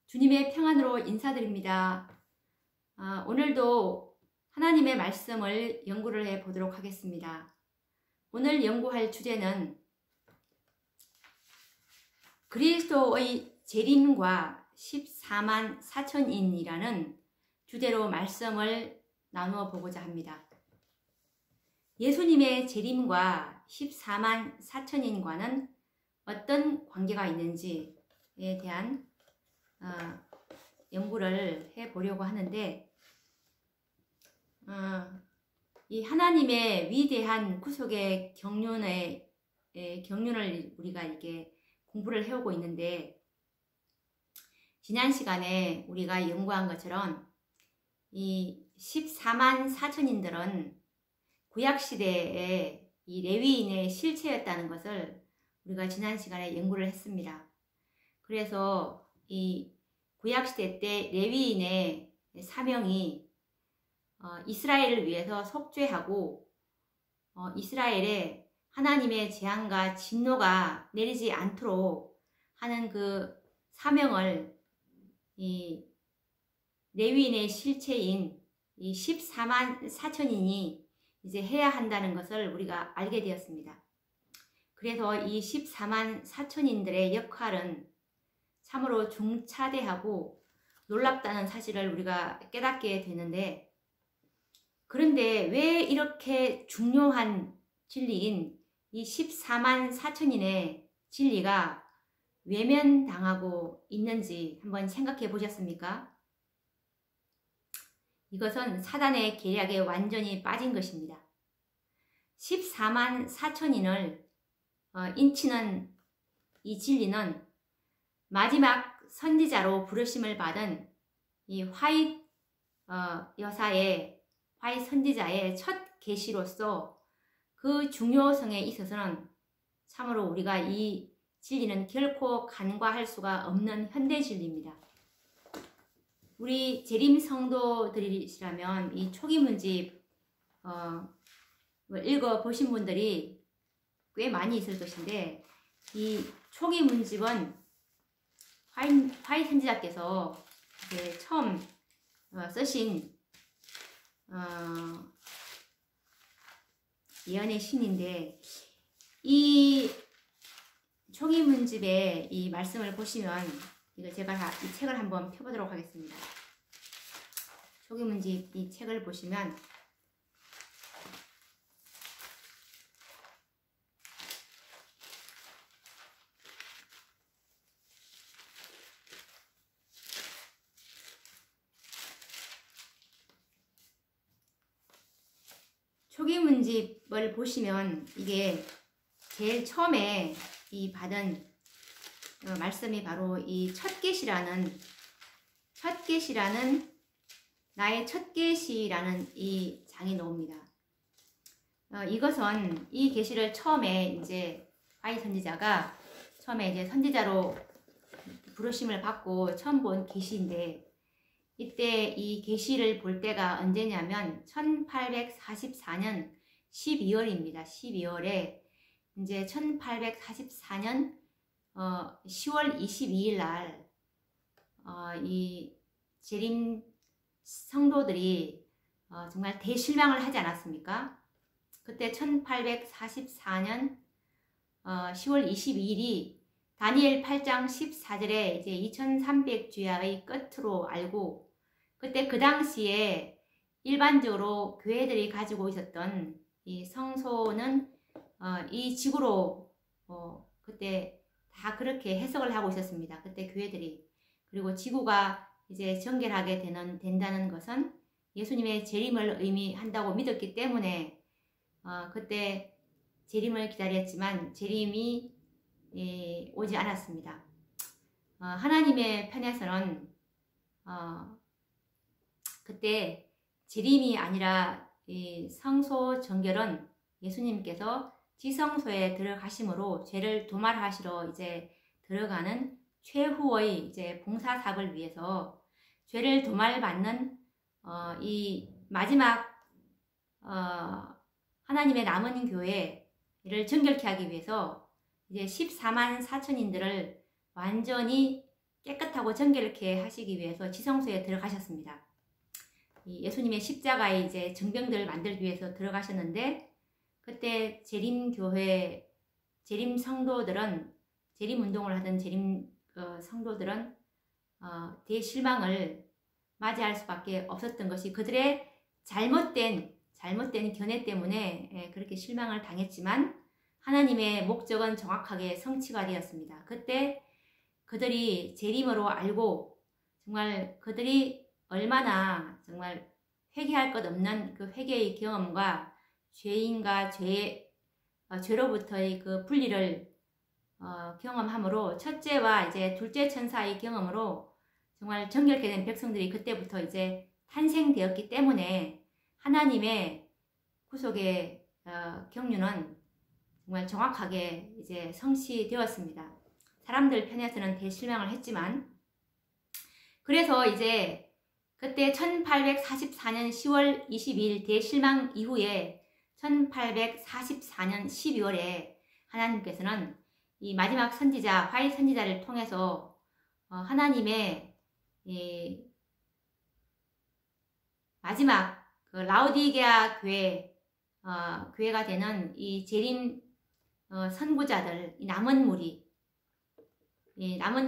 주님의 평안으로 인사드립니다. 오늘도 하나님의 말씀을 연구를 해 보도록 하겠습니다. 오늘 연구할 주제는 그리스도의 재림과 14만 4천인이라는 주제로 말씀을 나누어 보고자 합니다. 예수님의 재림과 14만 4천인과는 어떤 관계가 있는지에 대한 연구를 해보려고 하는데, 이 하나님의 위대한 구속의 경륜을 우리가 이렇게 공부를 해오고 있는데, 지난 시간에 우리가 연구한 것처럼 이 14만 4천인들은 구약시대의 이 레위인의 실체였다는 것을 우리가 지난 시간에 연구를 했습니다. 그래서 이 구약시대 때 레위인의 사명이 이스라엘을 위해서 속죄하고 이스라엘에 하나님의 재앙과 진노가 내리지 않도록 하는 그 사명을 이 레위인의 실체인 이 14만 4천인이 이제 해야 한다는 것을 우리가 알게 되었습니다. 그래서 이 14만 4천인들의 역할은 참으로 중차대하고 놀랍다는 사실을 우리가 깨닫게 되는데, 그런데 왜 이렇게 중요한 진리인 이 14만 4천인의 진리가 외면당하고 있는지 한번 생각해 보셨습니까? 이것은 사단의 계략에 완전히 빠진 것입니다. 14만 4천인을 인치는 이 진리는 마지막 선지자로 부르심을 받은 이 화이트 선지자의 첫 계시로서 그 중요성에 있어서는 참으로 우리가 이 진리는 결코 간과할 수가 없는 현대 진리입니다. 우리 재림 성도들이시라면 이 초기문집 읽어보신 분들이 꽤 많이 있을 것인데, 이 초기문집은 화이트 선지자께서 이제 처음 쓰신 예언의 신인데, 이 초기문집의 이 말씀을 보시면, 이거 제가 이 책을 한번 펴보도록 하겠습니다. 초기문집 이 책을 보시면 초기문집을 보시면 이게 제일 처음에 이 받은 말씀이 바로 이 첫 계시라는 나의 첫 계시라는 이 장이 나옵니다. 이것은 이 계시를 처음에 이제 화이트 선지자가 처음에 이제 선지자로 부르심을 받고 처음 본 계시인데, 이때 이 계시를 볼 때가 언제냐면 1844년 12월입니다. 12월에 이제 1844년 10월 22일 날 이 재림 성도들이 정말 대실망을 하지 않았습니까? 그때 1844년 10월 22일이 다니엘 8장 14절에 이제 2300주야의 끝으로 알고, 그때 그 당시에 일반적으로 교회들이 가지고 있었던 이 성소는 이 지구로 그때 다 그렇게 해석을 하고 있었습니다. 그때 교회들이. 그리고 지구가 이제 정결하게 된다는 것은 예수님의 재림을 의미한다고 믿었기 때문에 그때 재림을 기다렸지만 재림이 오지 않았습니다. 하나님의 편에서는 그때 재림이 아니라 이 성소 정결은 예수님께서 지성소에 들어가심으로 죄를 도말하시러 이제 들어가는 최후의 이제 봉사사업을 위해서 죄를 도말받는 이 마지막 하나님의 남은 교회를 정결케 하기 위해서 이제 14만 4천인들을 완전히 깨끗하고 정결케 하시기 위해서 지성소에 들어가셨습니다. 이 예수님의 십자가의 이제 정병들을 만들기 위해서 들어가셨는데, 그때 재림교회 재림 성도들은, 재림 운동을 하던 재림 성도들은 대실망을 맞이할 수밖에 없었던 것이 그들의 잘못된 견해 때문에 그렇게 실망을 당했지만, 하나님의 목적은 정확하게 성취가 되었습니다. 그때 그들이 재림으로 알고, 정말 그들이 얼마나 정말 회개할 것 없는 그 회개의 경험과 죄인과 죄로부터의 그 분리를 경험함으로, 첫째와 이제 둘째 천사의 경험으로 정말 정결케 된 백성들이 그때부터 이제 탄생되었기 때문에 하나님의 구속의 경륜은 정말 정확하게 이제 성취되었습니다. 사람들 편에서는 대실망을 했지만, 그래서 이제 그때 1844년 10월 22일 대실망 이후에 1844년 12월에 하나님께서는 이 마지막 선지자, 화이 선지자를 통해서 하나님의 이 마지막 그 라오디게아 교회가 되는 이 재림 선구자들, 이 남은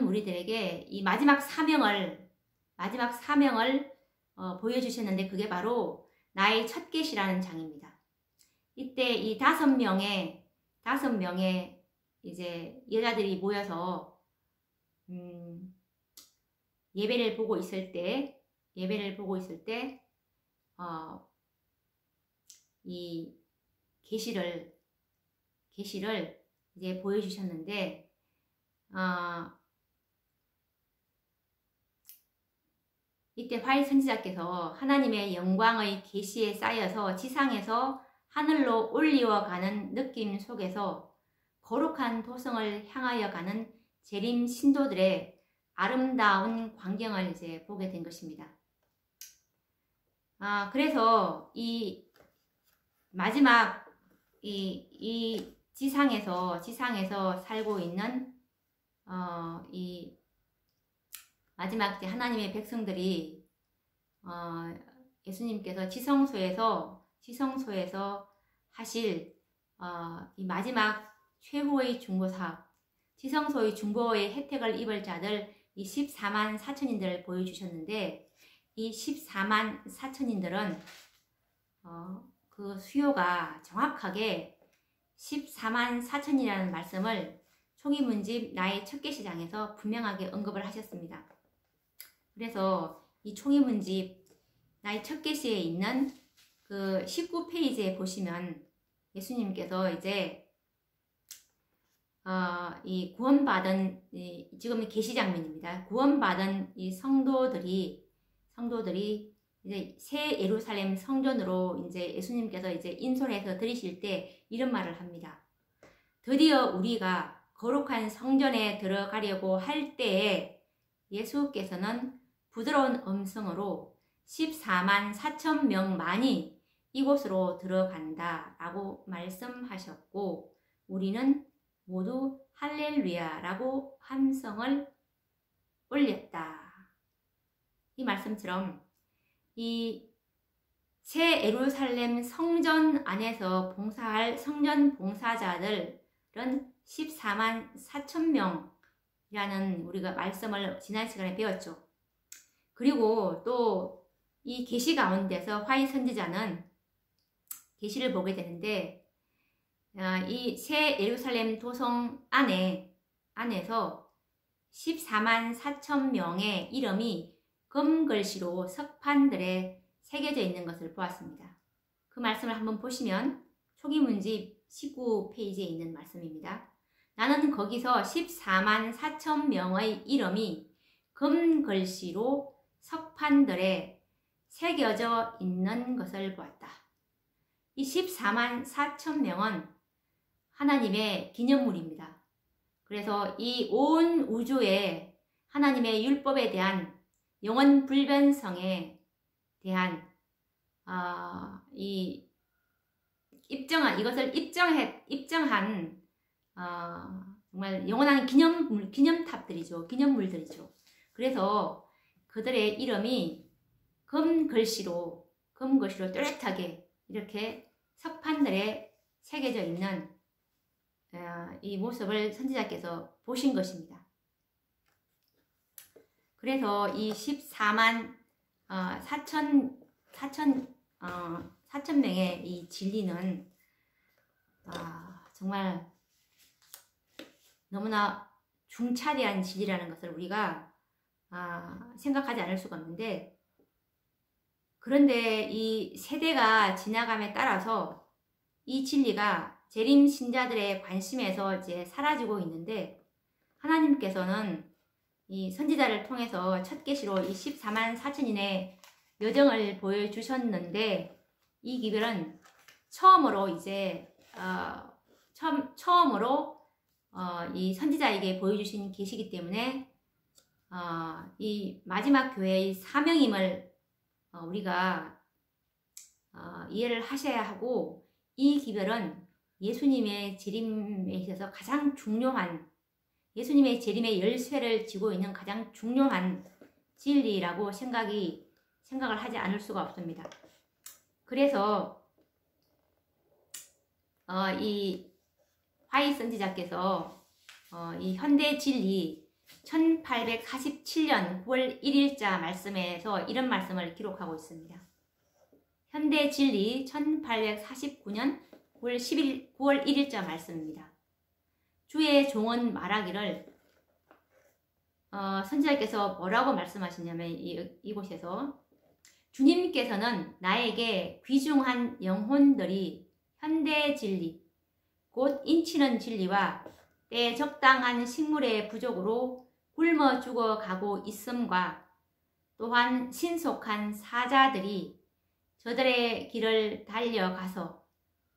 무리들에게 이 마지막 사명을 보여주셨는데, 그게 바로 나의 첫 계시라는 장입니다. 이때 이 5명의 이제 여자들이 모여서 예배를 보고 있을 때 이 계시를 이제 보여주셨는데, 이때 화이 선지자께서 하나님의 영광의 계시에 쌓여서 지상에서 하늘로 올리워가는 느낌 속에서 거룩한 도성을 향하여 가는 재림 신도들의 아름다운 광경을 이제 보게 된 것입니다. 그래서 이 마지막 이 지상에서 살고 있는 이 마지막 이제 하나님의 백성들이 예수님께서 지성소에서 하실 이 마지막 최후의 중보사업, 지성소의 중보의 혜택을 입을 자들, 이 14만 4천인들을 보여주셨는데, 이 14만 4천인들은 그 수요가 정확하게 14만 4천이라는 말씀을 총이문집 나의 첫 계시장에서 분명하게 언급을 하셨습니다. 그래서 이 총이문집 나의 첫 계시에 있는 그 19페이지에 보시면 예수님께서 이제 이 구원받은 지금 계시 장면입니다. 구원받은 이 성도들이 이제 새 예루살렘 성전으로 이제 예수님께서 이제 인솔해서 들이실 때 이런 말을 합니다. 드디어 우리가 거룩한 성전에 들어가려고 할 때에 예수께서는 부드러운 음성으로 14만 4천 명만이 이곳으로 들어간다 라고 말씀하셨고, 우리는 모두 할렐루야 라고 함성을 올렸다. 이 말씀처럼 이 새 예루살렘 성전 안에서 봉사할 성전 봉사자들은 14만 4천 명이라는 우리가 말씀을 지난 시간에 배웠죠. 그리고 또 이 계시 가운데서 화이 선지자는 계시를 보게 되는데, 이 새 예루살렘 도성 안에서 14만 4천 명의 이름이 금글씨로 석판들에 새겨져 있는 것을 보았습니다. 그 말씀을 한번 보시면 초기문집 19페이지에 있는 말씀입니다. 나는 거기서 14만 4천 명의 이름이 금글씨로 석판들에 새겨져 있는 것을 보았다. 이 14만 4천 명은 하나님의 기념물입니다. 그래서 이 온 우주에 하나님의 율법에 대한 영원 불변성에 대한 이것을 입증한 정말 영원한 기념물들이죠. 그래서 그들의 이름이 금글씨로 뚜렷하게 이렇게 석판들에 새겨져 있는 이 모습을 선지자께서 보신 것입니다. 그래서 이 14만 4천 명의 이 진리는 정말 너무나 중차대한 진리라는 것을 우리가 생각하지 않을 수가 없는데, 그런데 이 세대가 지나감에 따라서 이 진리가 재림 신자들의 관심에서 이제 사라지고 있는데, 하나님께서는 이 선지자를 통해서 첫 계시로 이 14만 4천인의 여정을 보여주셨는데, 이 기별은 처음으로 이제 처음으로 이 선지자에게 보여주신 계시이기 때문에 이 마지막 교회의 사명임을 우리가 이해를 하셔야 하고, 이 기별은 예수님의 재림에 있어서 가장 중요한, 예수님의 재림의 열쇠를 쥐고 있는 가장 중요한 진리라고 생각을 하지 않을 수가 없습니다. 그래서 이 화이 선지자께서 이 현대 진리 1847년 9월 1일자 말씀에서 이런 말씀을 기록하고 있습니다. 현대 진리 1849년 9월 1일자 말씀입니다. 주의 종은 말하기를, 선지자께서 뭐라고 말씀하시냐면 이곳에서 주님께서는 나에게 귀중한 영혼들이 현대 진리, 곧 인치는 진리와 때 적당한 식물의 부족으로 굶어 죽어가고 있음과, 또한 신속한 사자들이 저들의 길을 달려가서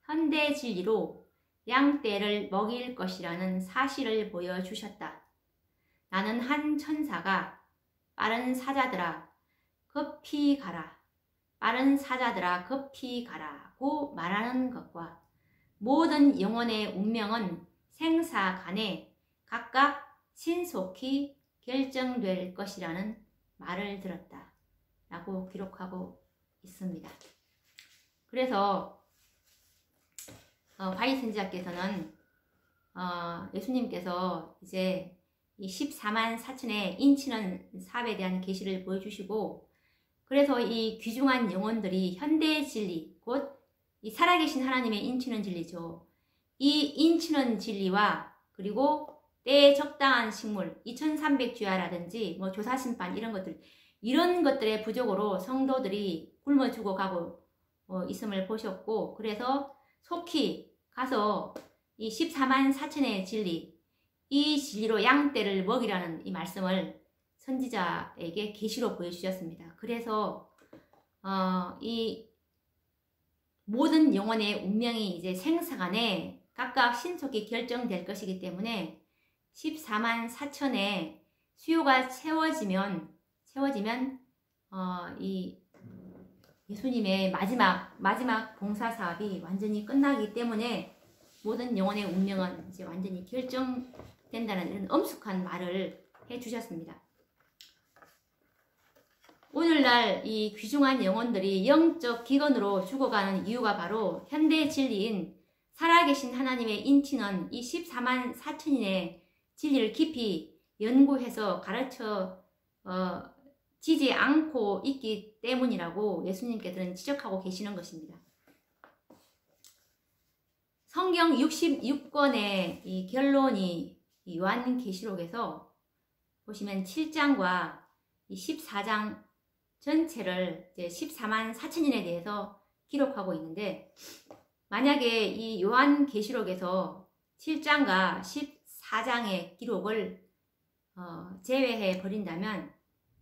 현대 진리로 양떼를 먹일 것이라는 사실을 보여주셨다. 나는 한 천사가 빠른 사자들아 급히 가라, 빠른 사자들아 급히 가라고 말하는 것과, 모든 영혼의 운명은 생사 간에 각각 신속히 결정될 것이라는 말을 들었다 라고 기록하고 있습니다. 그래서 화이 선지자께서는 예수님께서 이제 이 14만 4천의 인치는 사업에 대한 계시를 보여주시고, 그래서 이 귀중한 영혼들이 현대의 진리, 곧 이 살아계신 하나님의 인치는 진리죠. 이 인치는 진리와, 그리고 때에 적당한 식물, 2300주야라든지 뭐 조사심판 이런 것들의 부족으로 성도들이 굶어 죽어가고 있음을 보셨고, 그래서 속히 가서 이 14만 4천의 진리, 이 진리로 양떼를 먹이라는 이 말씀을 선지자에게 계시로 보여주셨습니다. 그래서 이 모든 영혼의 운명이 이제 생사간에 각각 신속히 결정될 것이기 때문에 14만 4천의 수요가 채워지면 이 예수님의 마지막 봉사 사업이 완전히 끝나기 때문에 모든 영혼의 운명은 이제 완전히 결정된다는 이런 엄숙한 말을 해주셨습니다. 오늘날 이 귀중한 영혼들이 영적 기근으로 죽어가는 이유가 바로 현대 진리인 살아계신 하나님의 인치는 이 14만 4천인의 진리를 깊이 연구해서 가르쳐 지지 않고 있기 때문이라고 예수님께서는 지적하고 계시는 것입니다. 성경 66권의 이 결론이 요한계시록에서 보시면 7장과 이 14장 전체를 이제 14만 4천인에 대해서 기록하고 있는데, 만약에 이 요한계시록에서 7장과 14장의 기록을 제외해 버린다면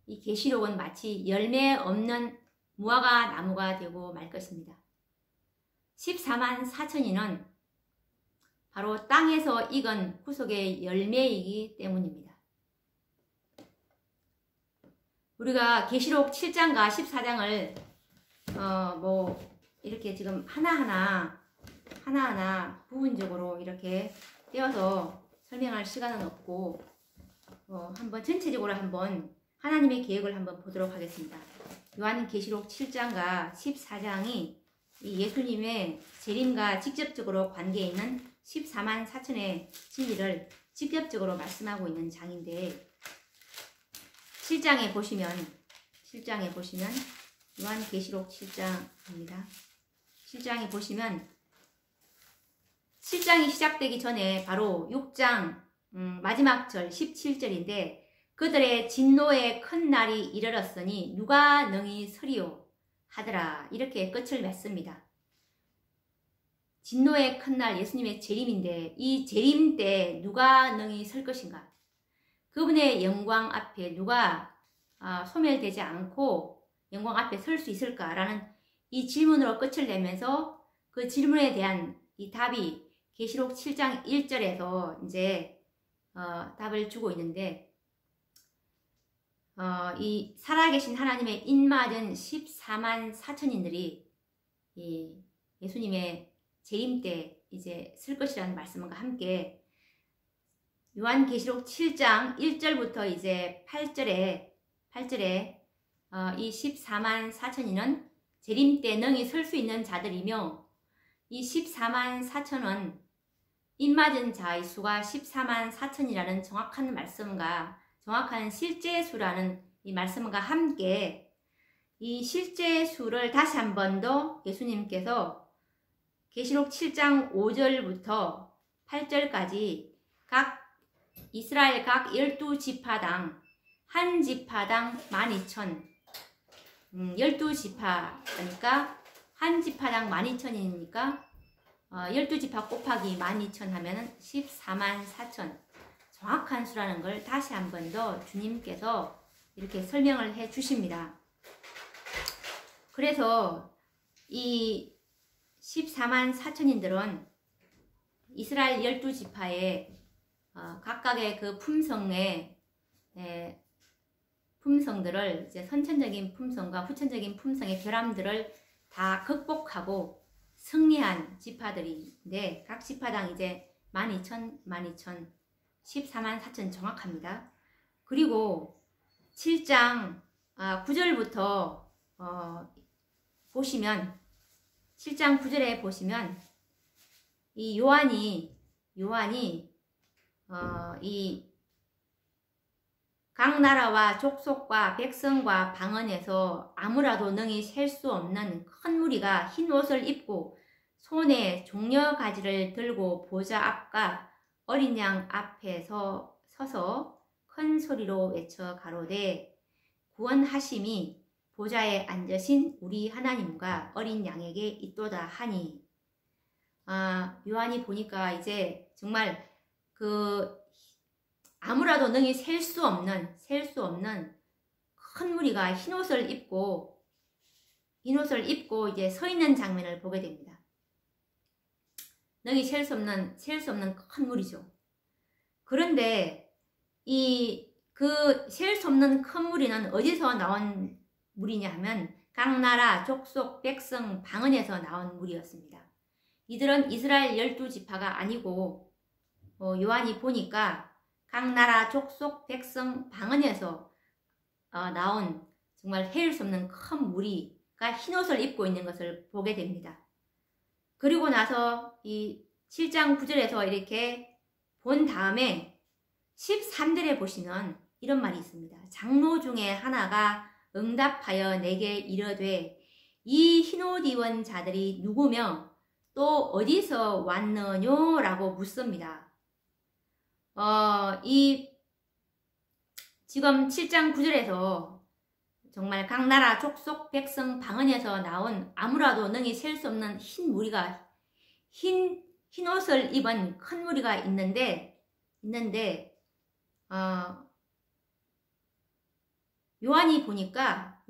이 계시록은 마치 열매 없는 무화과 나무가 되고 말 것입니다. 14만 4천인은 바로 땅에서 익은 구속의 열매이기 때문입니다. 우리가 계시록 7장과 14장을 뭐 이렇게 지금 하나하나 부분적으로 이렇게 떼어서 설명할 시간은 없고 한번 전체적으로 한번 하나님의 계획을 한번 보도록 하겠습니다. 요한계시록 7장과 14장이 이 예수님의 재림과 직접적으로 관계 있는 14만 4천의 진리를 직접적으로 말씀하고 있는 장인데 7장에 보시면 요한계시록 7장입니다. 7장에 보시면 7장이 시작되기 전에 바로 6장 마지막 절 17절인데 그들의 진노의 큰 날이 이르렀으니 누가 능히 서리요 하더라. 이렇게 끝을 맺습니다. 진노의 큰 날 예수님의 재림인데 이 재림 때 누가 능히 설 것인가? 그분의 영광 앞에 누가 소멸되지 않고 영광 앞에 설 수 있을까라는 이 질문으로 끝을 내면서 그 질문에 대한 이 답이 계시록 7장 1절에서 이제 답을 주고 있는데 이 살아계신 하나님의 인맞은 14만 4천인들이 이 예수님의 재림 때 이제 쓸 것이라는 말씀과 함께 요한계시록 7장 1절부터 이제 8절에 이 14만 4천인은 재림 때 능히 설 수 있는 자들이며 이 14만 4천은 인맞은 자의 수가 14만 4천이라는 정확한 말씀과 정확한 실제 수라는 이 말씀과 함께 이 실제 수를 다시 한 번 더 예수님께서 계시록 7장 5절부터 8절까지 이스라엘 각 12지파당 한 지파당 12,000 12지파니까 한 지파당 12,000이니까 12지파 곱하기 12,000 하면은 14만 4천 정확한 수라는 걸 다시 한 번 더 주님께서 이렇게 설명을 해 주십니다. 그래서 이 14만 4천인들은 이스라엘 12지파의 각각의 그 품성들을 이제 선천적인 품성과 후천적인 품성의 결함들을 다 극복하고 승리한 지파들인데 각 지파당 이제 12,000, 14만 4천 정확합니다. 그리고 7장 9절부터 보시면 7장 9절에 보시면 이 요한이 이 각 나라와 족속과 백성과 방언에서 아무라도 능히 셀 수 없는 큰 무리가 흰 옷을 입고 손에 종려가지를 들고 보좌 앞과 어린 양 앞에 서서 큰 소리로 외쳐 가로되 구원하심이 보좌에 앉으신 우리 하나님과 어린 양에게 있도다 하니 요한이 보니까 이제 정말 그 아무라도 능히 셀 수 없는 큰 무리가 흰 옷을 입고 이제 서 있는 장면을 보게 됩니다. 능히 셀 수 없는 큰 무리죠. 그런데 셀 수 없는 큰 무리는 어디서 나온 무리냐 하면 각 나라, 족속, 백성, 방언에서 나온 무리였습니다. 이들은 이스라엘 12지파가 아니고 요한이 보니까 각 나라, 족속, 백성, 방언에서 나온 정말 헤일 수 없는 큰 무리가 흰옷을 입고 있는 것을 보게 됩니다. 그리고 나서 이 7장 9절에서 이렇게 본 다음에 13절에 보시면 이런 말이 있습니다. 장로 중에 하나가 응답하여 내게 이르되 이 흰옷 입은 자들이 누구며 또 어디서 왔느뇨? 라고 묻습니다. 지금 7장 9절에서 정말 각 나라, 족속, 백성, 방언에서 나온 아무라도 능히 셀 수 없는 흰 무리가 흰 옷을 입은 큰 무리가 있는데 요한이 보니까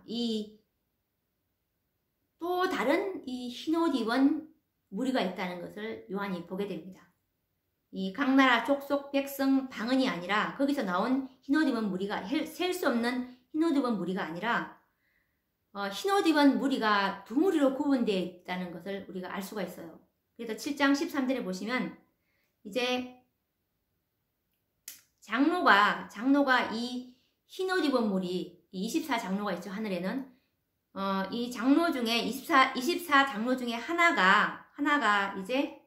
이 또 다른 이 흰옷 입은 무리가 있다는 것을 요한이 보게 됩니다. 이 각 나라, 족속, 백성, 방언이 아니라 거기서 나온 흰옷 입은 무리가 셀 수 없는 흰옷 입은 무리가 아니라 흰옷 입은 무리가 두 무리로 구분되어 있다는 것을 우리가 알 수가 있어요. 그래서 7장 13절에 보시면 이제 장로가 이 흰옷 입은 무리, 24 장로가 있죠, 하늘에는. 이 장로 중에 24 장로 중에 하나가 이제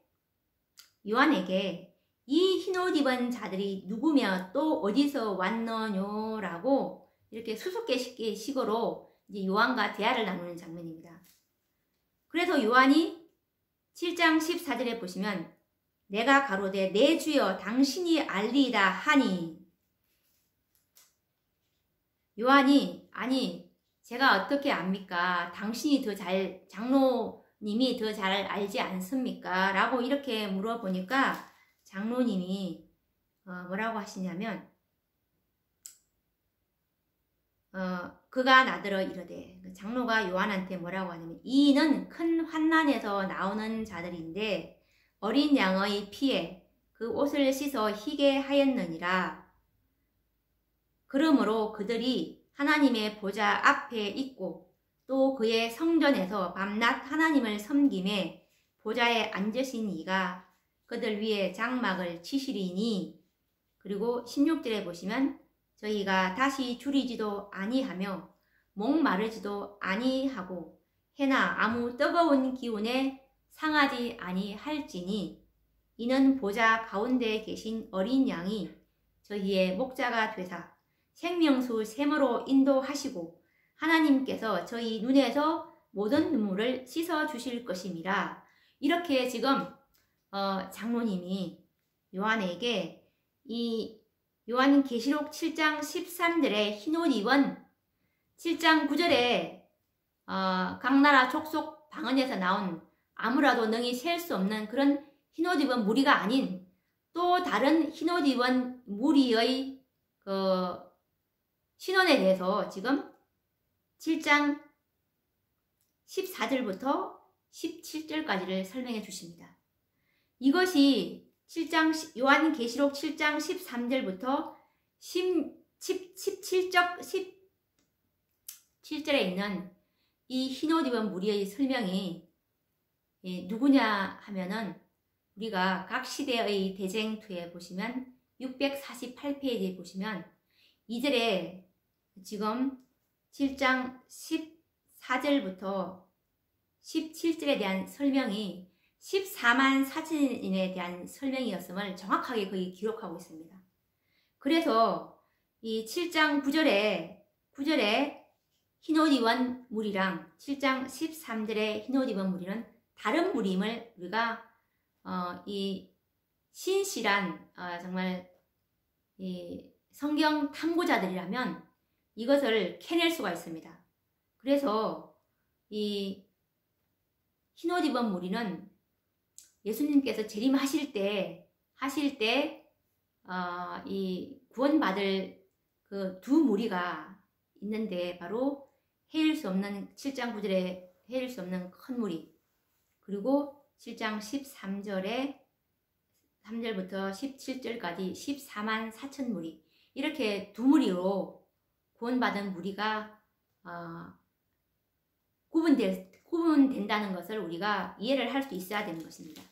요한에게 이 흰옷 입은 자들이 누구며 또 어디서 왔느뇨 라고 이렇게 수수께끼식으로 이제 요한과 대화를 나누는 장면입니다. 그래서 요한이 7장 14절에 보시면 내가 가로되 내 주여 당신이 알리이다 하니, 요한이 아니 제가 어떻게 압니까? 당신이 더 잘, 장로님이 더 잘 알지 않습니까? 라고 이렇게 물어보니까 장로님이 뭐라고 하시냐면 그가 나더러 이르되, 장로가 요한한테 뭐라고 하냐면 이는 큰 환난에서 나오는 자들인데 어린 양의 피에 그 옷을 씻어 희게 하였느니라. 그러므로 그들이 하나님의 보좌 앞에 있고 또 그의 성전에서 밤낮 하나님을 섬김에 보좌에 앉으신 이가 그들 위에 장막을 치시리니. 그리고 16절에 보시면 저희가 다시 줄이지도 아니하며 목마르지도 아니하고 해나 아무 뜨거운 기운에 상하지 아니할지니 이는 보좌 가운데 계신 어린 양이 저희의 목자가 되사 생명수 샘으로 인도하시고 하나님께서 저희 눈에서 모든 눈물을 씻어 주실 것임이라. 이렇게 지금 장로님이 요한에게 이 요한계시록 7장 13절에 흰옷 입은 7장 9절에 각 나라 족속 방언에서 나온 아무라도 능히 셀 수 없는 그런 흰옷 입은 무리가 아닌 또 다른 흰옷 입은 무리의 그 신원에 대해서 지금 7장 14절부터 17절까지를 설명해 주십니다. 이것이 요한계시록 7장 13절부터 17절에 있는 이 흰옷 입은 무리의 설명이 누구냐 하면은 우리가 각 시대의 대쟁투에 보시면 648페이지에 보시면 2절에 지금 7장 14절부터 17절에 대한 설명이 14만 4천인에 대한 설명이었음을 정확하게 거기 기록하고 있습니다. 그래서 이 7장 9절에 흰옷 입은 무리랑 7장 13절의 흰옷 입은 무리는 다른 무리임을 우리가 이 신실한 정말 이 성경 탐구자들이라면 이것을 캐낼 수가 있습니다. 그래서 이 흰옷 입은 무리는 예수님께서 재림하실 때 이 구원받을 그 두 무리가 있는데 바로 헤일 수 없는 7장 9절에 헤일 수 없는 큰 무리, 그리고 7장 13절에 3절부터 17절까지 14만 4천 무리, 이렇게 두 무리로 구원받은 무리가 구분된다는 것을 우리가 이해를 할 수 있어야 되는 것입니다.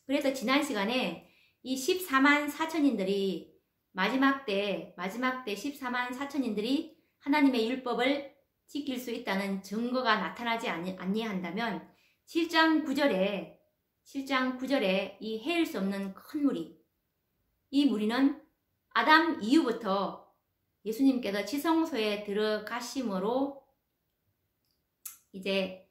그래서 지난 시간에 이 14만 4천인들이 마지막 때 14만 4천인들이 하나님의 율법을 지킬 수 있다는 증거가 나타나지 아니한다면 7장 9절에 이 헤일 수 없는 큰 무리, 이 무리는 아담 이후부터 예수님께서 지성소에 들어가심으로 이제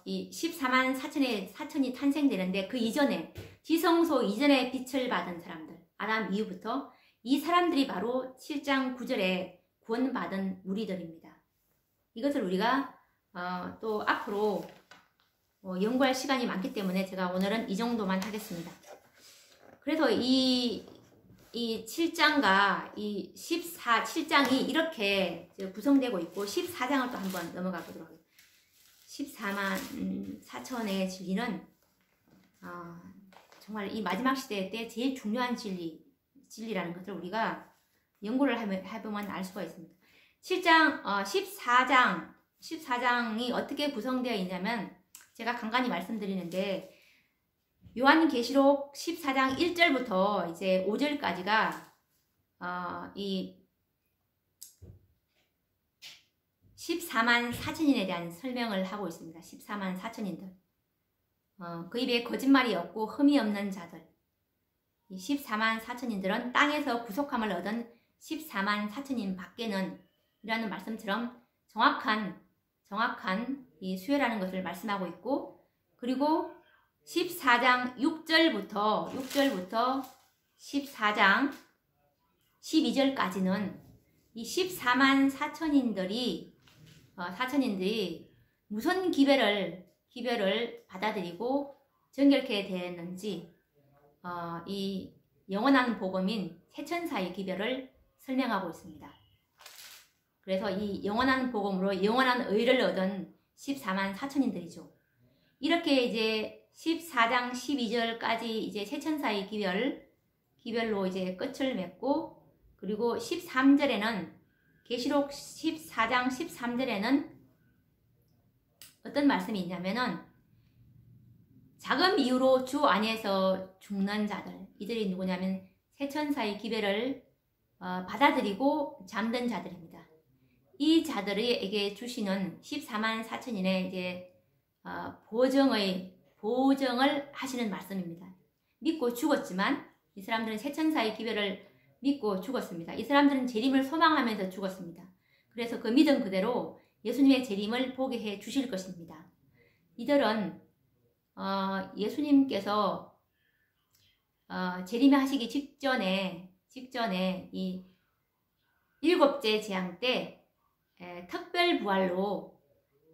이 14만 4천이 탄생되는데 그 이전에 지성소 이전에 빛을 받은 사람들, 아담 이후부터 이 사람들이 바로 7장 9절에 구원받은 무리들입니다. 이것을 우리가 또 앞으로 연구할 시간이 많기 때문에 제가 오늘은 이 정도만 하겠습니다. 그래서 이 7장과 이 7장이 이렇게 구성되고 있고 14장을 또 한번 넘어가 보도록 하겠습니다. 14만 4천의 진리는 정말 이 마지막 시대 때 제일 중요한 진리라는 것을 우리가 연구를 해보면 알 수가 있습니다. 14장이 어떻게 구성되어 있냐면 제가 간간히 말씀드리는데 요한계시록 14장 1절부터 이제 5절까지가 이 14만 4천인에 대한 설명을 하고 있습니다. 14만 4천인들. 그 입에 거짓말이 없고 흠이 없는 자들. 이 14만 4천인들은 땅에서 구속함을 얻은 14만 4천인 밖에는 이라는 말씀처럼 정확한 이 수요라는 것을 말씀하고 있고, 그리고 14장 6절부터 14장 12절까지는 이 14만 4천인들이 무슨 기별을 받아들이고 정결케 되었는지 이 영원한 복음인 새천사의 기별을 설명하고 있습니다. 그래서 이 영원한 복음으로 영원한 의를 얻은 14만 4천인들이죠. 이렇게 이제 14장 12절까지 이제 새천사의 기별로 이제 끝을 맺고, 그리고 13절에는 계시록 14장 13절에는 어떤 말씀이 있냐면은 작은 이유로 주 안에서 죽는 자들, 이들이 누구냐면 새천사의 기별을 받아들이고 잠든 자들입니다. 이 자들에게 주시는 14만 4천인의 이제 보정을 하시는 말씀입니다. 믿고 죽었지만 이 사람들은 새천사의 기별을 믿고 죽었습니다. 이 사람들은 재림을 소망하면서 죽었습니다. 그래서 그 믿음 그대로 예수님의 재림을 보게 해 주실 것입니다. 이들은 예수님께서 재림하시기 직전에 이 일곱째 재앙 때 특별 부활로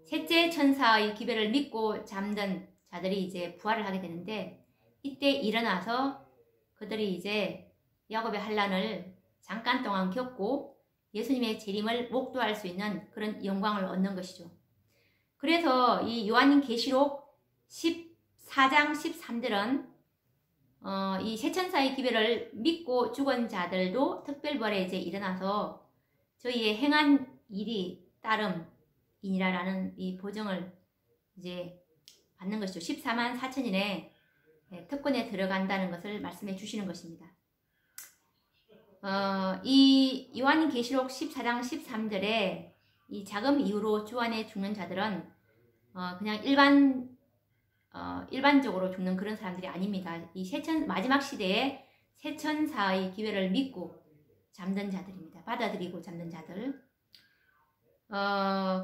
셋째 천사의 기별을 믿고 잠든 자들이 이제 부활을 하게 되는데, 이때 일어나서 그들이 이제 야곱의 환난을 잠깐 동안 겪고 예수님의 재림을 목도할 수 있는 그런 영광을 얻는 것이죠. 그래서 이 요한 계시록 14장 13절은 이 새천사의 기별을 믿고 죽은 자들도 특별부활에 이제 일어나서 저희의 행한 일이 따름이니라라는 이 보정을 이제 받는 것이죠. 14만 4천인의 특권에 들어간다는 것을 말씀해 주시는 것입니다. 이 요한 계시록 14장 13절에 이 자금 이후로 주 안에 죽는 자들은 그냥 일반적으로 죽는 그런 사람들이 아닙니다. 이 마지막 시대에 새천사의 기회를 믿고 잠든 자들입니다. 받아들이고 잠든 자들.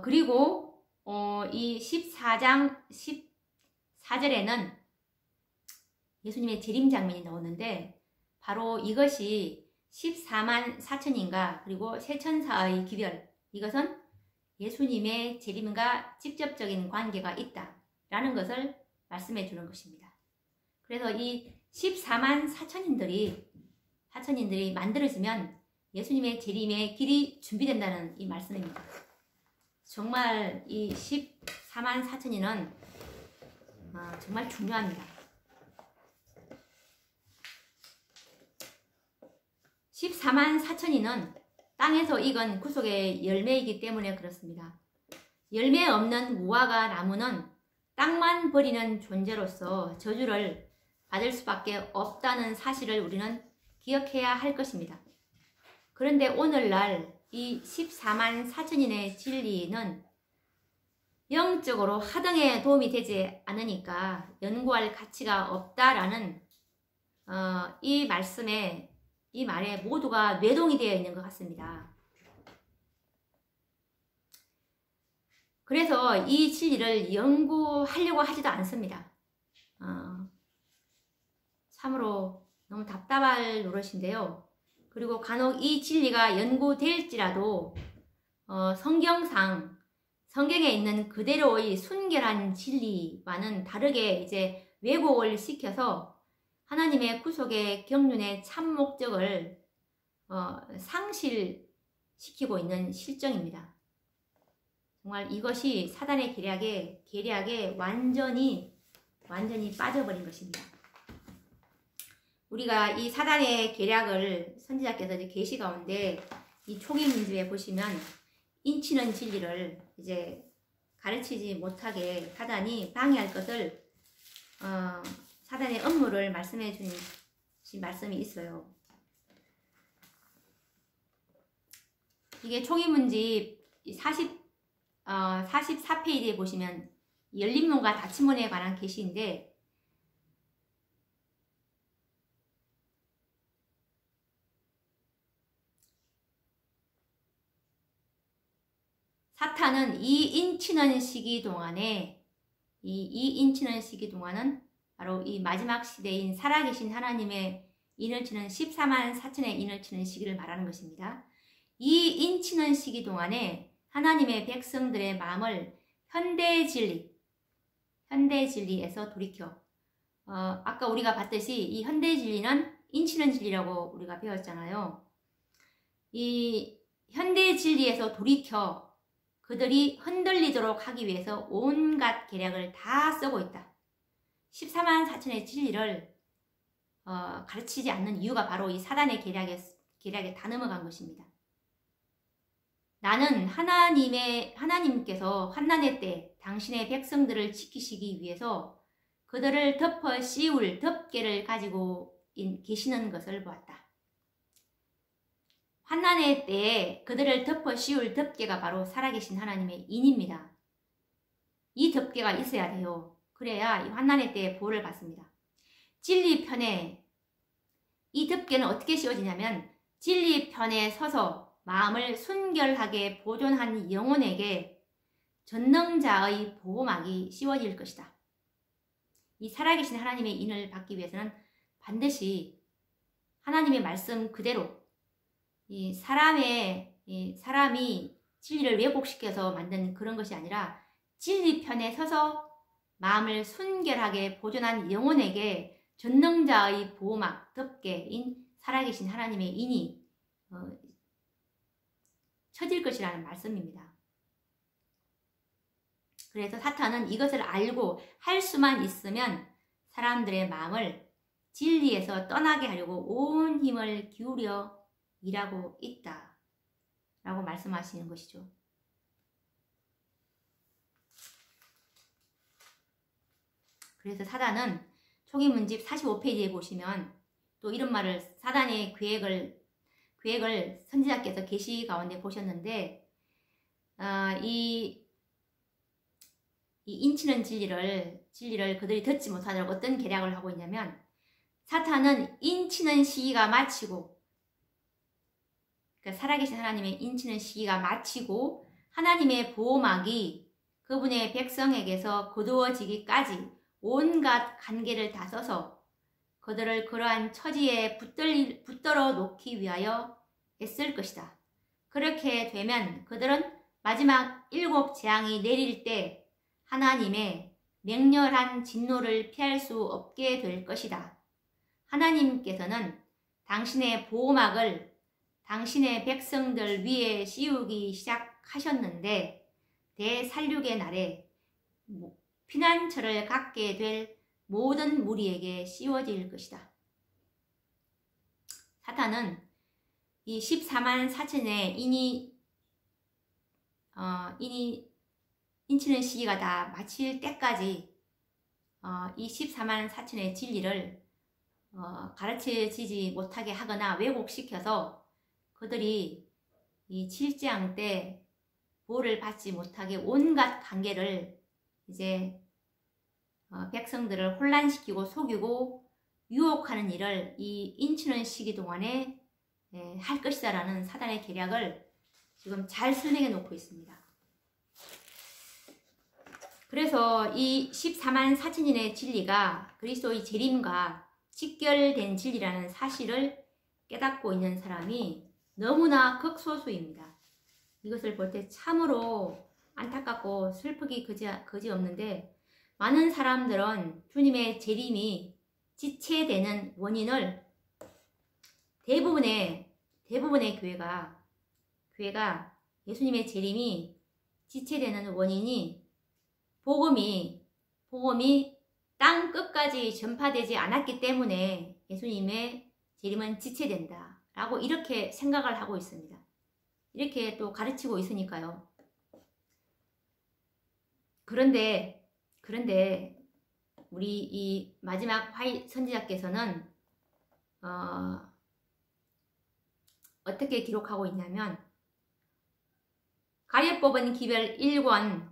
그리고 이 14장 14절에는 예수님의 재림 장면이 나오는데, 바로 이것이 14만 4천인가 그리고 새천사의 기별, 이것은 예수님의 재림과 직접적인 관계가 있다라는 것을 말씀해 주는 것입니다. 그래서 이 14만 4천인들이 만들어지면 예수님의 재림의 길이 준비된다는 이 말씀입니다. 정말 이 14만 4천인은 정말 중요합니다. 14만 4천인은 땅에서 익은 구속의 열매이기 때문에 그렇습니다. 열매 없는 무화과 나무는 땅만 버리는 존재로서 저주를 받을 수밖에 없다는 사실을 우리는 기억해야 할 것입니다. 그런데 오늘날 이 14만 4천인의 진리는 영적으로 하등에 도움이 되지 않으니까 연구할 가치가 없다라는 이 말에 모두가 뇌동이 되어 있는 것 같습니다. 그래서 이 진리를 연구하려고 하지도 않습니다. 참으로 너무 답답할 노릇인데요. 그리고 간혹 이 진리가 연구될지라도 성경에 있는 그대로의 순결한 진리와는 다르게 이제 왜곡을 시켜서 하나님의 구속의 경륜의 참 목적을 상실시키고 있는 실정입니다. 정말 이것이 사단의 계략에 완전히 빠져버린 것입니다. 우리가 이 사단의 계략을 선지자께서 이제 계시 가운데 이 초기 문집에 보시면 인치는 진리를 이제 가르치지 못하게 사단이 방해할 것을 사단의 업무를 말씀해 주신 말씀이 있어요. 이게 총의문집 44페이지에 보시면 열린문과 닫힌문에 관한 계시인데, 사탄은 이 인치는 시기 동안에, 이 인치는 시기 동안은 바로 이 마지막 시대인 살아계신 하나님의 인을 치는 14만 4천의 인을 치는 시기를 말하는 것입니다. 이 인치는 시기 동안에 하나님의 백성들의 마음을 현대 진리에서 돌이켜, 아까 우리가 봤듯이 이 현대 진리는 인치는 진리라고 우리가 배웠잖아요. 이 현대 진리에서 돌이켜 그들이 흔들리도록 하기 위해서 온갖 계략을 다 쓰고 있다. 14만 4천의 진리를 가르치지 않는 이유가 바로 이 사단의 계략에 다 넘어간 것입니다. 나는 하나님께서 환난의 때 당신의 백성들을 지키시기 위해서 그들을 덮어 씌울 덮개를 가지고 계시는 것을 보았다. 환난의 때에 그들을 덮어 씌울 덮개가 바로 살아계신 하나님의 인입니다. 이 덮개가 있어야 돼요. 그래야 이 환난의 때에 보호를 받습니다. 진리 편에 이 덮개는 어떻게 씌워지냐면 진리 편에 서서 마음을 순결하게 보존한 영혼에게 전능자의 보호막이 씌워질 것이다. 이 살아계신 하나님의 인을 받기 위해서는 반드시 하나님의 말씀 그대로 사람이 진리를 왜곡시켜서 만든 그런 것이 아니라 진리 편에 서서 마음을 순결하게 보존한 영혼에게 전능자의 보호막 덮개인 살아계신 하나님의 인이 쳐질 것이라는 말씀입니다. 그래서 사탄은 이것을 알고 할 수만 있으면 사람들의 마음을 진리에서 떠나게 하려고 온 힘을 기울여 일하고 있다 라고 말씀하시는 것이죠. 그래서 사단은 총의문집 45페이지에 보시면 또 이런 말을, 사단의 계획을 선지자께서 계시 가운데 보셨는데, 이 인치는 진리를 그들이 듣지 못하도록 어떤 계략을 하고 있냐면, 사탄은 인치는 시기가 마치고, 그러니까 살아계신 하나님의 인치는 시기가 마치고 하나님의 보호막이 그분의 백성에게서 거두어지기까지 온갖 관계를 다 써서 그들을 그러한 처지에 붙들어 놓기 위하여 애쓸 것이다. 그렇게 되면 그들은 마지막 7 재앙이 내릴 때 하나님의 맹렬한 진노를 피할 수 없게 될 것이다. 하나님께서는 당신의 보호막을 당신의 백성들 위에 씌우기 시작하셨는데 대살육의 날에 피난처를 갖게 될 모든 무리에게 씌워질 것이다. 사탄은 이 14만 4천의 인치는 시기가 다 마칠 때까지 이 14만 4천의 진리를 가르쳐지지 못하게 하거나 왜곡시켜서 그들이 이 7재앙 때 보호를 받지 못하게 온갖 관계를 이제 백성들을 혼란시키고 속이고 유혹하는 일을 이 인치는 시기 동안에 할 것이다 라는 사단의 계략을 지금 잘 설명해 놓고 있습니다. 그래서 이 14만 4천인의 진리가 그리스도의 재림과 직결된 진리라는 사실을 깨닫고 있는 사람이 너무나 극소수입니다. 이것을 볼 때 참으로 안타깝고 슬프기 그지 없는데, 많은 사람들은 주님의 재림이 지체되는 원인을 대부분의 교회가 예수님의 재림이 지체되는 원인이 복음이 땅 끝까지 전파되지 않았기 때문에 예수님의 재림은 지체된다 라고 이렇게 생각을 하고 있습니다. 이렇게 또 가르치고 있으니까요. 그런데 우리 이 마지막 선지자께서는 어떻게 기록하고 있냐면, 뽑은 기별 1권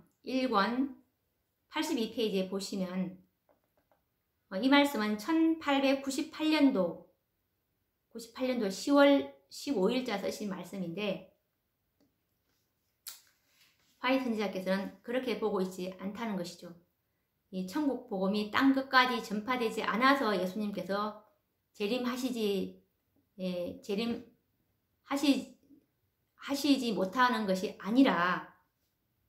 82페이지에 보시면 이 말씀은 1898년도 10월 15일자 쓰신 말씀인데 화이트 선지자께서는 그렇게 보고 있지 않다는 것이죠. 이 천국 복음이 땅 끝까지 전파되지 않아서 예수님께서 재림하시지 못하는 것이 아니라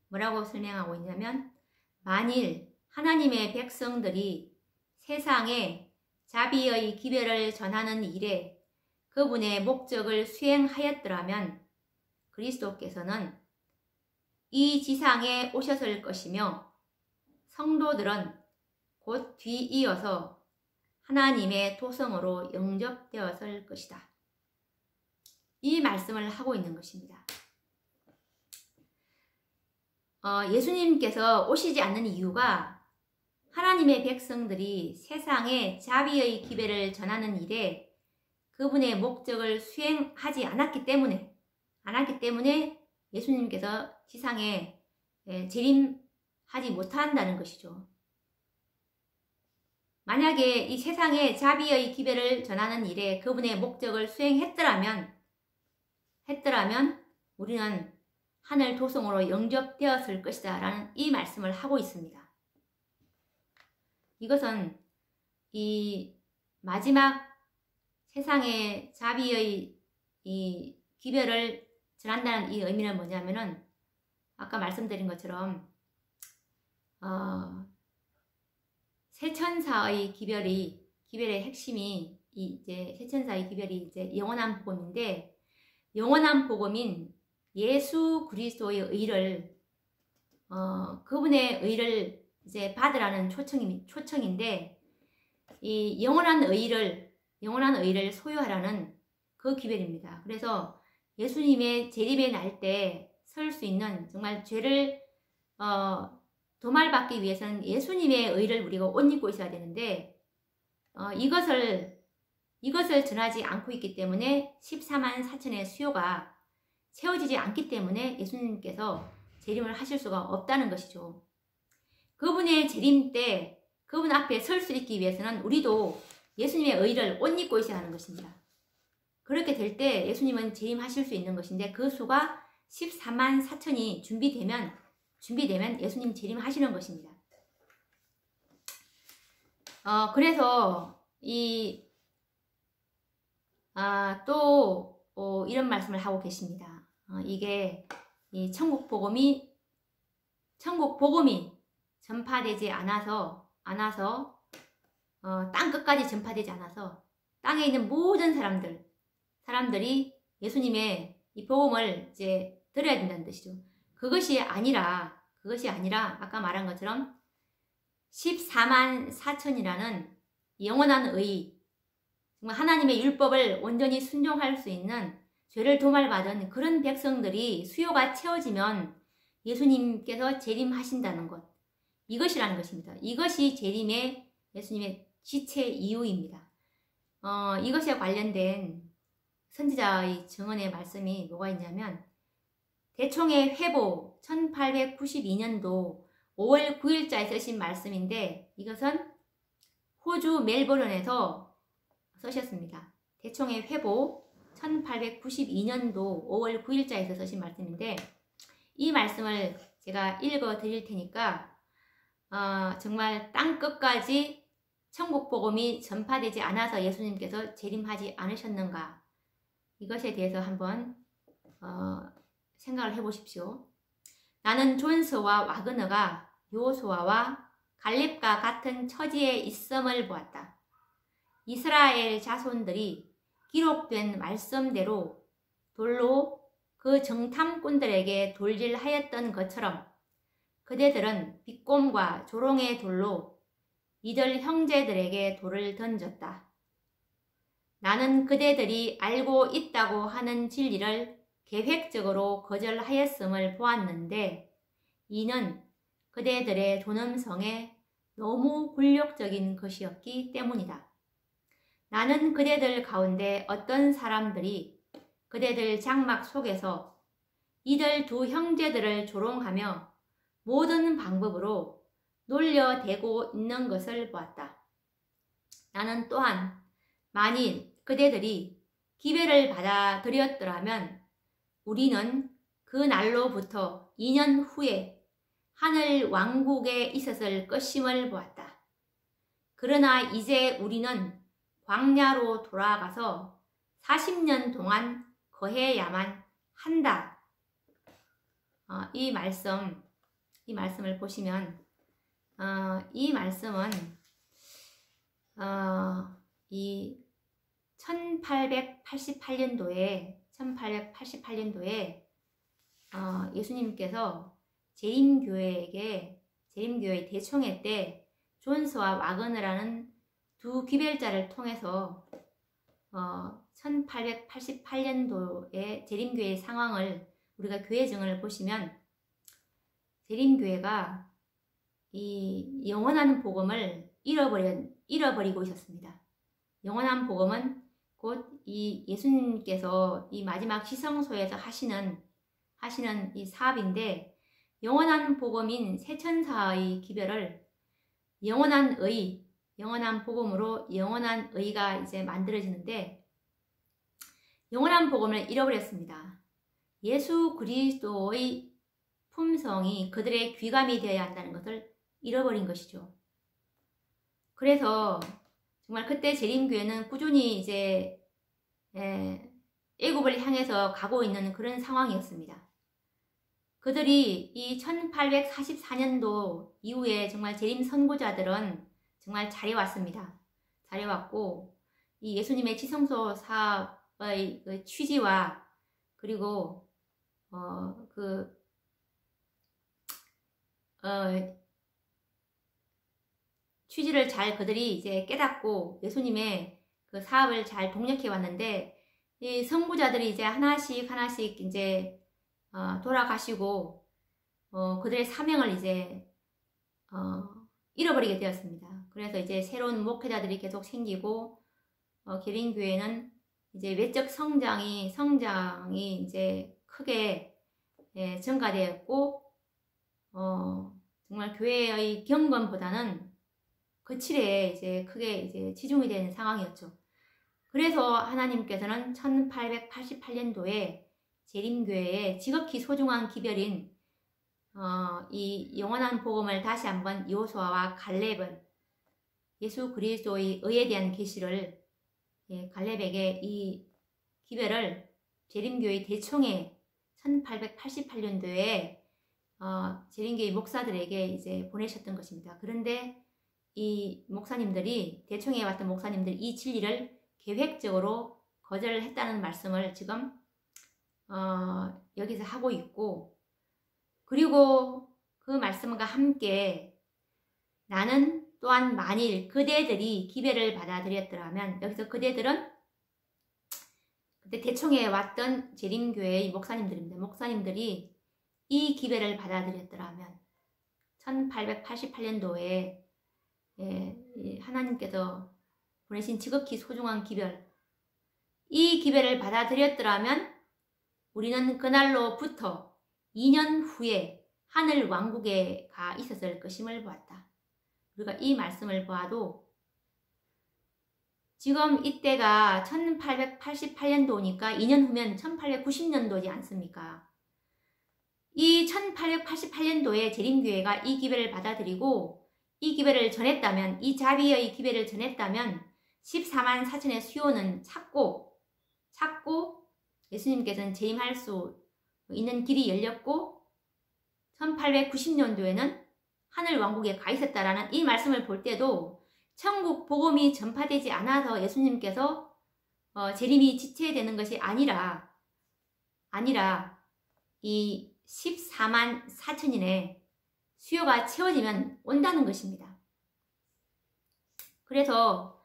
뭐라고 설명하고 있냐면, 만일 하나님의 백성들이 세상에 자비의 기별을 전하는 일에 그분의 목적을 수행하였더라면 그리스도께서는 이 지상에 오셨을 것이며 성도들은 곧 뒤이어서 하나님의 도성으로 영접되었을 것이다. 이 말씀을 하고 있는 것입니다. 예수님께서 오시지 않는 이유가 하나님의 백성들이 세상에 자비의 기별을 전하는 일에 그분의 목적을 수행하지 않았기 때문에 예수님께서 지상에 재림하지 못한다는 것이죠. 만약에 이 세상에 자비의 기별을 전하는 일에 그분의 목적을 수행했더라면 우리는 하늘 도성으로 영접되었을 것이다 라는 이 말씀을 하고 있습니다. 이것은 이 마지막 세상에 자비의 이 기별을 전한다는 이 의미는 뭐냐면은 아까 말씀드린 것처럼 세천사의 기별의 핵심이 이제 세천사의 기별이 이제 영원한 복음인데, 영원한 복음인 예수 그리스도의 의를 그분의 의를 이제 받으라는 초청인데, 이 영원한 의를 소유하라는 그 기별입니다. 그래서 예수님의 재림의 날 때 설 수 있는, 정말 죄를 도말받기 위해서는 예수님의 의를 우리가 옷 입고 있어야 되는데 이것을 전하지 않고 있기 때문에 14만 4천의 수요가 채워지지 않기 때문에 예수님께서 재림을 하실 수가 없다는 것이죠. 그분의 재림 때 그분 앞에 설 수 있기 위해서는 우리도 예수님의 의를 옷 입고 있어야 하는 것입니다. 그렇게 될 때 예수님은 재림하실 수 있는 것인데, 그 수가 14만 4천이 준비되면 예수님 재림하시는 것입니다. 그래서 또 이런 말씀을 하고 계십니다. 이게 이 천국 복음이 전파되지 않아서 땅 끝까지 전파되지 않아서 땅에 있는 모든 사람들이 예수님의 이 복음을 이제 들어야 된다는 뜻이죠. 그것이 아니라 아까 말한 것처럼 14만 4천이라는 영원한 의, 정말 하나님의 율법을 온전히 순종할 수 있는 죄를 도말받은 그런 백성들이 수요가 채워지면 예수님께서 재림하신다는 것, 이것이라는 것입니다. 이것이 예수님의 지체 이유입니다. 이것에 관련된 선지자의 증언의 말씀이 뭐가 있냐면, 대총의 회보 1892년도 5월 9일자에 쓰신 말씀인데, 이것은 호주 멜버른에서 쓰셨습니다. 대총의 회보 1892년도 5월 9일자에서 쓰신 말씀인데, 이 말씀을 제가 읽어 드릴 테니까 정말 땅 끝까지 천국 복음이 전파되지 않아서 예수님께서 재림하지 않으셨는가, 이것에 대해서 한번 생각을 해보십시오. 나는 존스와 와그너가 요수아와 갈렙과 같은 처지에 있음을 보았다. 이스라엘 자손들이 기록된 말씀대로 돌로 그 정탐꾼들에게 돌질하였던 것처럼 그대들은 빗곰과 조롱의 돌로 이들 형제들에게 돌을 던졌다. 나는 그대들이 알고 있다고 하는 진리를 계획적으로 거절하였음을 보았는데, 이는 그대들의 존엄성에 너무 굴욕적인 것이었기 때문이다. 나는 그대들 가운데 어떤 사람들이 그대들 장막 속에서 이들 두 형제들을 조롱하며 모든 방법으로 놀려대고 있는 것을 보았다. 나는 또한 만일 그대들이 기회를 받아들였더라면 우리는 그 날로부터 2년 후에 하늘 왕국에 있었을 것임을 보았다. 그러나 이제 우리는 광야로 돌아가서 40년 동안 거해야만 한다. 이 말씀을 보시면 이 말씀은 이 1888년도에 예수님께서 재림교회의 대총회 때 존스와 와그너라는 두 기별자를 통해서 1888년도의 재림교회의 상황을 우리가 교회증을 보시면 재림교회가 이 영원한 복음을 잃어버리고 있었습니다. 영원한 복음은 곧 이 예수님께서 이 마지막 시성소에서 하시는 이 사업인데, 영원한 복음인 세천사의 기별을 영원한 복음으로 영원한 의가 이제 만들어지는데, 영원한 복음을 잃어버렸습니다. 예수 그리스도의 품성이 그들의 귀감이 되어야 한다는 것을 잃어버린 것이죠. 그래서 정말 그때 재림교회는 꾸준히 이제 애굽을 향해서 가고 있는 그런 상황이었습니다. 그들이 이 1844년도 이후에 정말 재림 선고자들은 정말 잘해왔습니다. 잘해왔고, 이 예수님의 지성소 사업의 그 취지와 그리고 취지를 잘 그들이 이제 깨닫고 예수님의 그 사업을 잘 동력해 왔는데, 이 선구자들이 이제 하나씩 이제 돌아가시고 그들의 사명을 이제 잃어버리게 되었습니다. 그래서 이제 새로운 목회자들이 계속 생기고 계린교회는 이제 외적 성장이 이제 크게 증가되었고 정말 교회의 경건보다는 거칠에 이제 크게 이제 치중이 되는 상황이었죠. 그래서 하나님께서는 1888년도에 재림교회에 지극히 소중한 기별인 이 영원한 복음을 다시 한번 여호수아와 갈렙을, 예수 그리스도의 의에 대한 계시를 갈렙에게 이 기별을 재림교회 대총회 1888년도에 재림교회 목사들에게 이제 보내셨던 것입니다. 그런데 이 목사님들이, 대총회에 왔던 목사님들이 이 진리를 계획적으로 거절을 했다는 말씀을 지금 여기서 하고 있고, 그리고 그 말씀과 함께 나는 또한 만일 그대들이 기별을 받아들였더라면, 여기서 그대들은 그때 대총회에 왔던 재림교회의 목사님들입니다. 목사님들이 이 기별을 받아들였더라면 1888년도에 하나님께서 보내신 지극히 소중한 기별, 이 기별을 받아들였더라면 우리는 그날로부터 2년 후에 하늘 왕국에 가 있었을 것임을 보았다. 우리가 이 말씀을 보아도 지금 이때가 1888년도니까 2년 후면 1890년도지 않습니까? 이 1888년도에 재림교회가 이 기별을 받아들이고 이 기별을 전했다면, 이 자비의 기별을 전했다면 14만 4천의 수요는 찾고 예수님께서는 재림할 수 있는 길이 열렸고 1890년도에는 하늘 왕국에 가 있었다라는 이 말씀을 볼 때도 천국 복음이 전파되지 않아서 예수님께서 재림이 지체되는 것이 아니라 이 14만 4천인의 수요가 채워지면 온다는 것입니다. 그래서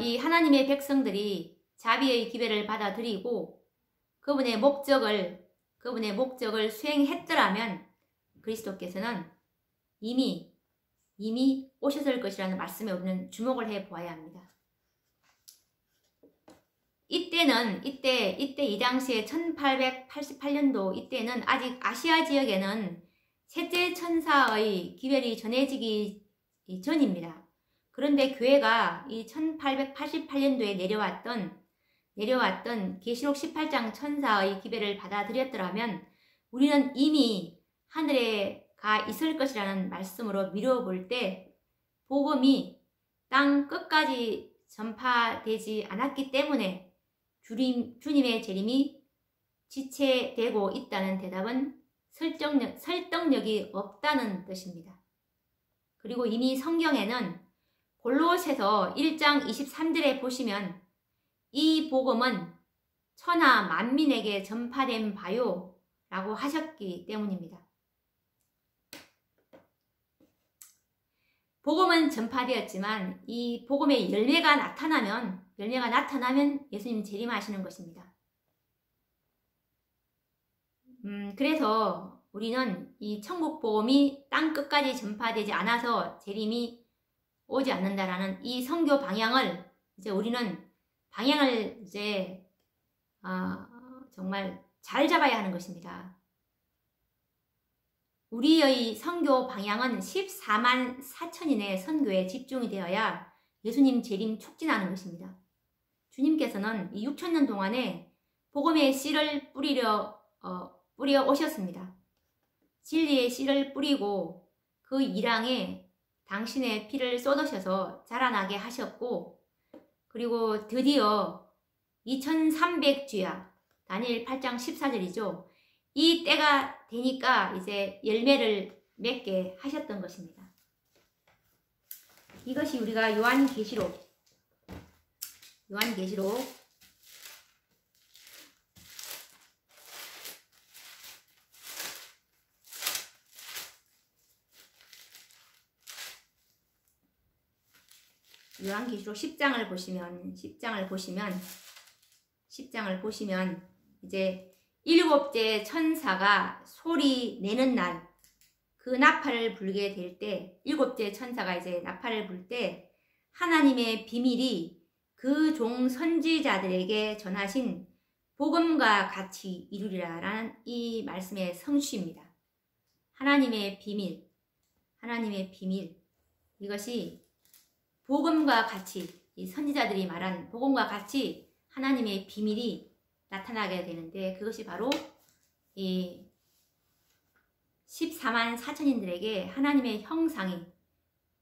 이 하나님의 백성들이 자비의 기별을 받아들이고 그분의 목적을 수행했더라면 그리스도께서는 이미 오셨을 것이라는 말씀에 우리는 주목을 해 보아야 합니다. 이때 이 당시에 1888년도 이때는 아직 아시아 지역에는 셋째 천사의 기별이 전해지기 전입니다. 그런데 교회가 이 1888년도에 내려왔던 계시록 18장 천사의 기별을 받아들였더라면 우리는 이미 하늘에 가 있을 것이라는 말씀으로 미뤄볼 때 복음이 땅 끝까지 전파되지 않았기 때문에 주님의 재림이 지체되고 있다는 대답은 설득력이 없다는 뜻입니다. 그리고 이미 성경에는 골로새서 1장 23절에 보시면 이 복음은 천하 만민에게 전파된 바요 라고 하셨기 때문입니다. 복음은 전파되었지만 이 복음의 열매가 나타나면 예수님 재림하시는 것입니다. 그래서 우리는 이 천국 복음이 땅 끝까지 전파되지 않아서 재림이 오지 않는다라는 이 선교 방향을 우리는 정말 잘 잡아야 하는 것입니다. 우리의 선교 방향은 14만 4천인의 선교에 집중이 되어야 예수님 재림 촉진하는 것입니다. 주님께서는 이 6천년 동안에 복음의 씨를 뿌려 오셨습니다. 진리의 씨를 뿌리고 그 이랑에 당신의 피를 쏟으셔서 자라나게 하셨고, 그리고 드디어 2300주야 다니엘 8장 14절이죠. 이 때가 되니까 이제 열매를 맺게 하셨던 것입니다. 이것이 우리가 요한계시록 10장을 보시면 이제 일곱째 천사가 소리 내는 날, 그 나팔을 불게 될 때, 일곱째 천사가 이제 나팔을 불 때 하나님의 비밀이 그 종 선지자들에게 전하신 복음과 같이 이루리라 라는 이 말씀의 성취입니다. 하나님의 비밀, 이것이 복음과 같이, 이 선지자들이 말한 복음과 같이 하나님의 비밀이 나타나게 되는데, 그것이 바로 이 14만 4천인들에게 하나님의 형상이,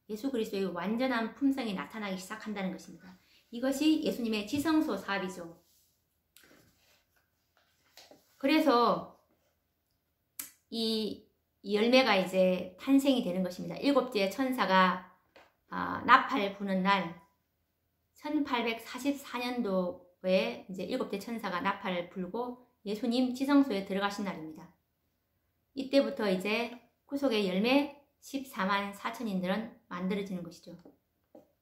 예수 그리스도의 완전한 품성이 나타나기 시작한다는 것입니다. 이것이 예수님의 지성소 사업이죠. 그래서 이 열매가 이제 탄생이 되는 것입니다. 일곱째 천사가 나팔 부는 날, 1844년도에 이제 일곱째 천사가 나팔을 불고 예수님 지성소에 들어가신 날입니다. 이때부터 이제 구속의 열매 14만 4천인들은 만들어지는 것이죠.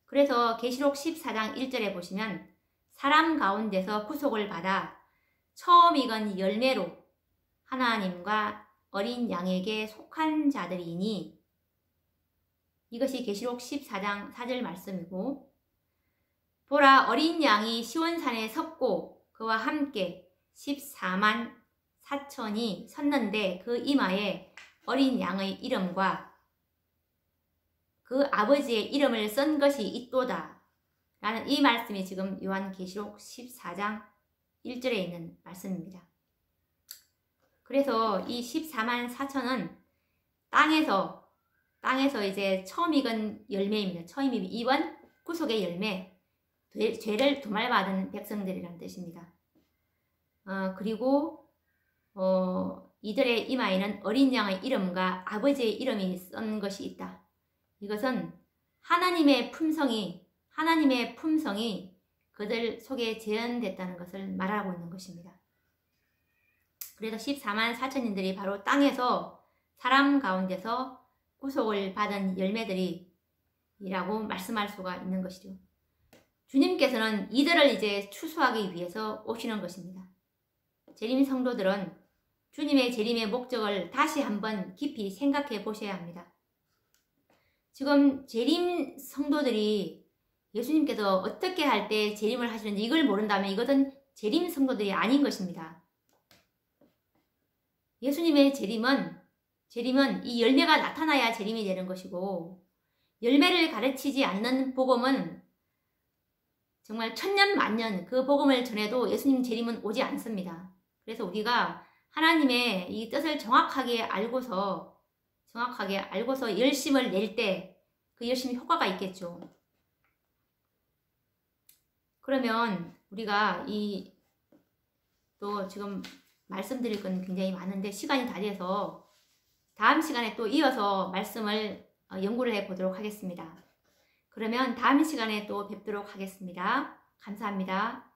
그래서 계시록 14장 1절에 보시면 사람 가운데서 구속을 받아 처음 익은 열매로 하나님과 어린 양에게 속한 자들이니, 이것이 계시록 14장 4절 말씀이고, 보라 어린 양이 시온산에 섰고 그와 함께 14만 4천이 섰는데 그 이마에 어린 양의 이름과 그 아버지의 이름을 쓴 것이 있도다 라는 이 말씀이 지금 요한계시록 14장 1절에 있는 말씀입니다. 그래서 이 14만 4천은 땅에서 이제 처음 익은 열매입니다. 처음 입은 구속의 열매, 죄를 도말받은 백성들이라는 뜻입니다. 그리고 이들의 이마에는 어린 양의 이름과 아버지의 이름이 쓴 것이 있다. 이것은 하나님의 품성이 그들 속에 재현됐다는 것을 말하고 있는 것입니다. 그래서 14만 4천인들이 바로 땅에서 사람 가운데서 구속을 받은 열매들이라고 말씀할 수가 있는 것이죠. 주님께서는 이들을 이제 추수하기 위해서 오시는 것입니다. 재림 성도들은 주님의 재림의 목적을 다시 한번 깊이 생각해 보셔야 합니다. 지금 재림 성도들이 예수님께서 어떻게 할 때 재림을 하시는지 이걸 모른다면 이것은 재림 성도들이 아닌 것입니다. 예수님의 재림은 이 열매가 나타나야 재림이 되는 것이고, 열매를 가르치지 않는 복음은 정말 천년 만년 그 복음을 전해도 예수님 재림은 오지 않습니다. 그래서 우리가 하나님의 이 뜻을 정확하게 알고서 열심을 낼 때 그 열심이 효과가 있겠죠. 그러면 우리가 또 지금 말씀드릴 건 굉장히 많은데 시간이 다 돼서 다음 시간에 또 이어서 말씀을 연구를 해 보도록 하겠습니다. 그러면 다음 시간에 또 뵙도록 하겠습니다. 감사합니다.